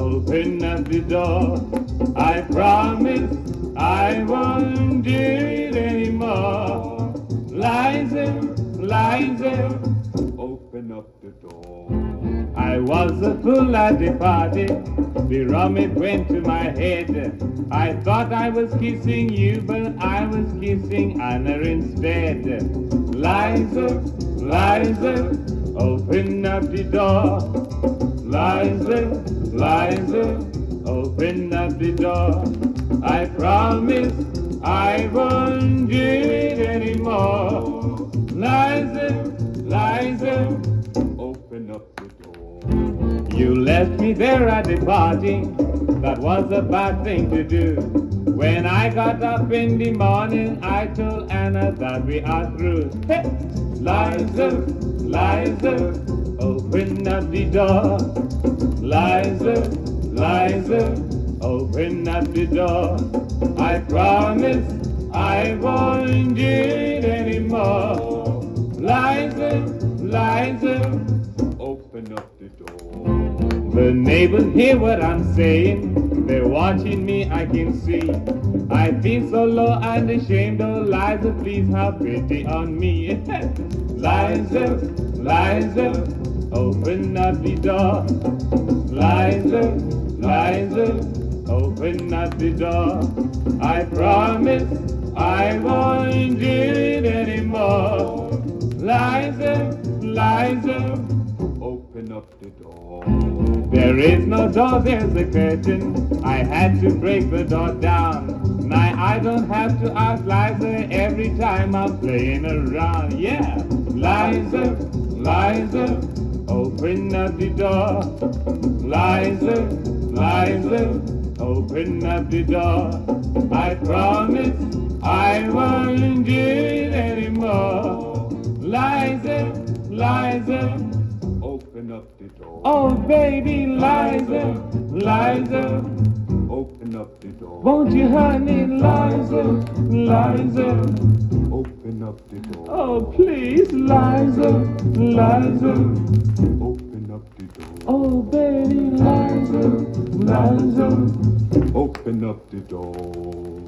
open up the door. I promise I won't do it anymore. Liza, Liza, open up the door. I was a fool at the party. The rum it went to my head. I thought I was kissing you, but I was kissing Anna instead. Liza, Liza, open up the door. Liza, Liza, open up the door. I promise I won't do it anymore. Liza, Liza, open up the door. You left me there at the party. That was a bad thing to do. When I got up in the morning, I told Anna that we are through. Hey! Liza, Liza, open up the door. Liza, Liza, open up the door. I promise I won't do it anymore. Liza, Liza, open up the door. The neighbors hear what I'm saying. They're watching me, I can see. I feel so low and ashamed. Oh, Liza, please have pity on me. Liza, Liza, open up the door. Liza, Liza, open up the door. I promise I won't do it anymore. Liza, Liza, open up the door. There is no door, there's a curtain. I had to break the door down. Now I don't have to ask Liza every time I'm playing around. Yeah, Liza, Liza, open up the door. Liza, Liza, open up the door. I promise I won't do it anymore. Liza, Liza, open up the door. Oh baby, Liza, Liza, open up the door. Won't you honey, Liza, Liza, open up the door. Oh please, Liza, Liza, open up the door. Oh baby, Liza, Liza, open up the door.